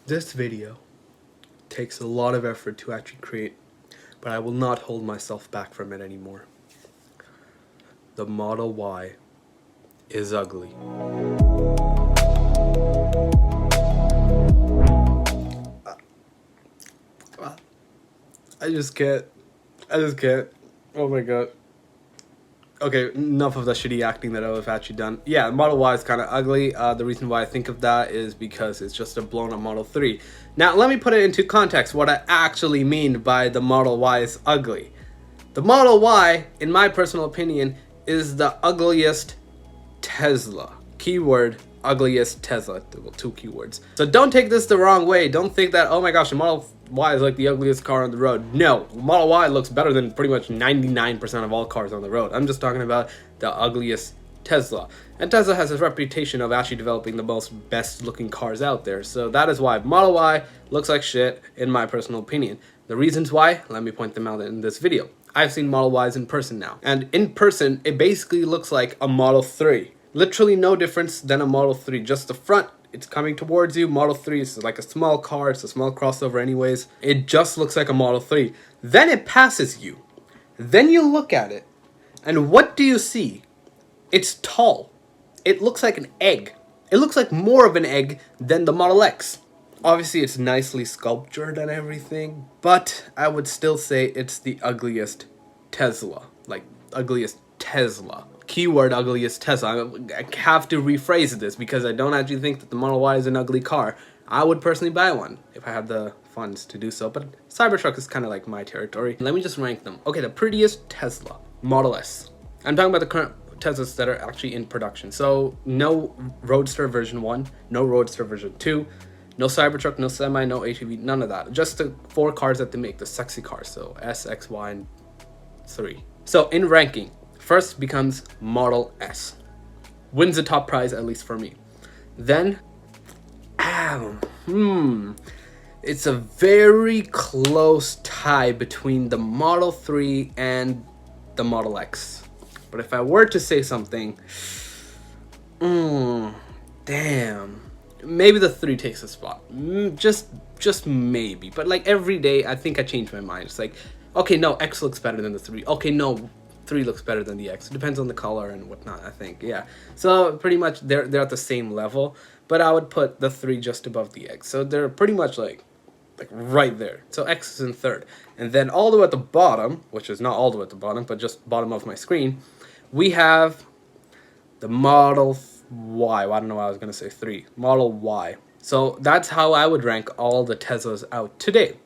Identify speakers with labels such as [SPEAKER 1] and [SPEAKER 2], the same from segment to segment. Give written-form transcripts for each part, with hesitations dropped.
[SPEAKER 1] This video takes a lot of effort to actually create, but I will not hold myself back from it anymore. The Model Y is ugly. I just can't. Oh my god. Okay, enough of the shitty acting that I've actually done. Yeah, Model Y is kind of ugly. The reason why I think of that is because it's just a blown up Model 3. Now, let me put it into context what I actually mean by the Model Y is ugly. The Model Y, in my personal opinion, is the ugliest Tesla. Keyword, ugliest Tesla. Well, two keywords. So don't take this the wrong way. Don't think that, oh my gosh, the Model Y is like the ugliest car on the road. No, Model Y looks better than pretty much 99% of all cars on the road. I'm just talking about the ugliest Tesla. And Tesla has a reputation of actually developing the most best looking cars out there. So that is why Model Y looks like shit, in my personal opinion. The reasons why, let me point them out in this video. I've seen Model Ys in person now. And in person, it basically looks like a Model 3. Literally no difference than a Model 3. Just the front, it's coming towards you. Model 3 is like a small car. It's a small crossover anyways. It just looks like a Model 3. Then it passes you. Then you look at it. And what do you see? It's tall. It looks like an egg. It looks like more of an egg than the Model X. Obviously, it's nicely sculptured and everything, but I would still say it's the ugliest Tesla. Like, ugliest Tesla. Keyword, ugliest Tesla. I have to rephrase this because I don't actually think that the Model Y is an ugly car. I would personally buy one if I had the funds to do so, but Cybertruck is kind of like my territory. Let me just rank them. Okay, the prettiest Tesla, Model S. I'm talking about the current Teslas that are actually in production. So, no Roadster version 1, no Roadster version 2, no Cybertruck, no Semi, no ATV, none of that. Just the 4 cars that they make, the sexy cars. So S, X, Y, and 3. So in ranking, first becomes Model S. Wins the top prize, at least for me. Then, it's a very close tie between the Model 3 and the Model X. But if I were to say something, damn. Maybe the 3 takes a spot. Just maybe. But like every day, I think I change my mind. It's like, okay, no, X looks better than the 3. Okay, no, 3 looks better than the X. It depends on the color and whatnot, I think. Yeah. So pretty much they're at the same level. But I would put the 3 just above the X. So they're pretty much like right there. So X is in third. And then all the way at the bottom, which is not all the way at the bottom, but just bottom of my screen, we have the Model Y. Well, I don't know why I was going to say 3. Model Y. So that's how I would rank all the Teslas out today.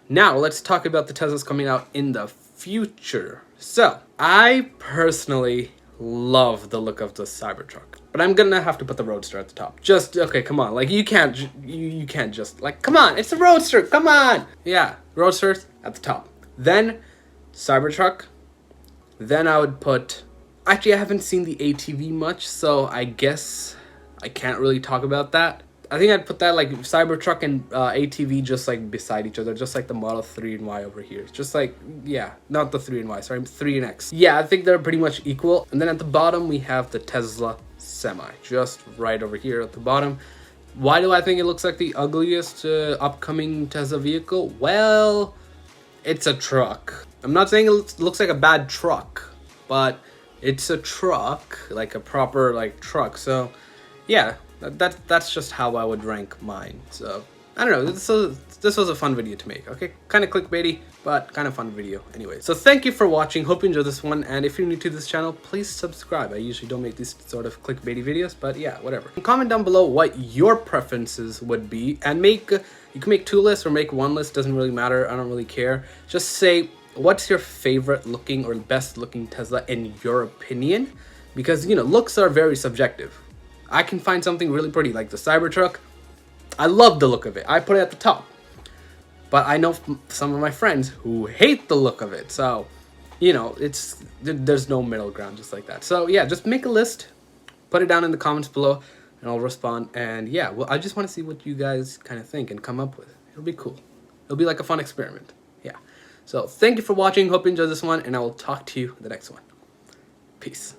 [SPEAKER 1] Now, let's talk about the Teslas coming out in the future. So, I personally love the look of the Cybertruck. But I'm going to have to put the Roadster at the top. Just, okay, come on. Like, you can't just, like, come on. It's a Roadster. Come on. Yeah, Roadster's at the top. Then, Cybertruck. Then I would put... Actually, I haven't seen the ATV much, so I guess I can't really talk about that. I think I'd put that like Cybertruck and ATV just like beside each other, just like the Model 3 and Y over here. Just like, yeah, not the 3 and Y, sorry, 3 and X. Yeah, I think they're pretty much equal. And then at the bottom, we have the Tesla Semi, just right over here at the bottom. Why do I think it looks like the ugliest upcoming Tesla vehicle? Well, it's a truck. I'm not saying it looks like a bad truck, but... it's a truck, like a proper like truck. So yeah, that's just how I would rank mine. So I don't know, this was a fun video to make. Okay, kind of clickbaity, but kind of fun video anyway. So thank you for watching, hope you enjoyed this one, and if you're new to this channel, please subscribe. I usually don't make these sort of clickbaity videos, but yeah, whatever. Comment down below what your preferences would be, and you can make 2 lists or make 1 list, doesn't really matter, I don't really care. Just say, what's your favorite looking or best looking Tesla in your opinion? Because, you know, looks are very subjective. I can find something really pretty like the Cybertruck. I love the look of it. I put it at the top. But I know some of my friends who hate the look of it. So, you know, there's no middle ground just like that. So, yeah, just make a list. Put it down in the comments below and I'll respond. And yeah, well, I just want to see what you guys kind of think and come up with. It'll be cool. It'll be like a fun experiment. Yeah. So, thank you for watching. Hope you enjoyed this one, and I will talk to you in the next one. Peace.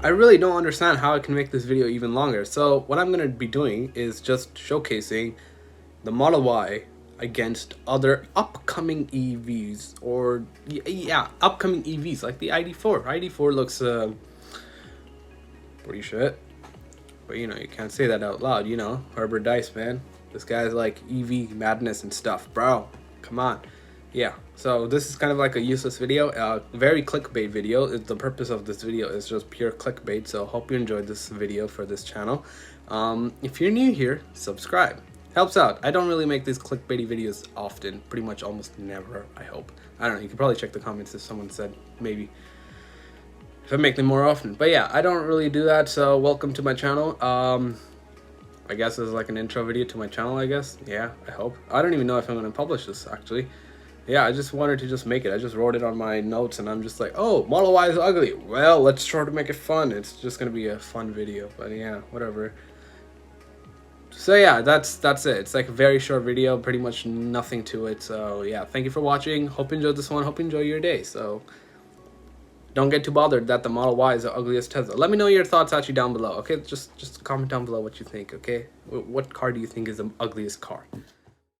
[SPEAKER 1] I really don't understand how I can make this video even longer. So what I'm gonna be doing is just showcasing the Model Y against other upcoming EVs, or yeah, upcoming EVs like the ID4. ID4 looks pretty shit, but you know, you can't say that out loud. You know, Herbert Dice, man, this guy's like EV madness and stuff, bro. Come on. Yeah, so this is kind of like a useless video, very clickbait video. The purpose of this video is just pure clickbait, so hope you enjoyed this video for this channel. If you're new here, subscribe. Helps out. I don't really make these clickbaity videos often, pretty much almost never, I hope. I don't know, you can probably check the comments if someone said maybe if I make them more often. But yeah, I don't really do that, so welcome to my channel. I guess this is like an intro video to my channel, I guess. Yeah, I hope. I don't even know if I'm going to publish this, actually. Yeah, I just wanted to just make it. I just wrote it on my notes, and I'm just like, oh, Model Y is ugly. Well, let's try to make it fun. It's just going to be a fun video, but yeah, whatever. So yeah, that's it. It's like a very short video, pretty much nothing to it. So yeah, thank you for watching. Hope you enjoyed this one. Hope you enjoy your day. So don't get too bothered that the Model Y is the ugliest Tesla. Let me know your thoughts actually down below. Okay, just comment down below what you think. Okay, what car do you think is the ugliest car?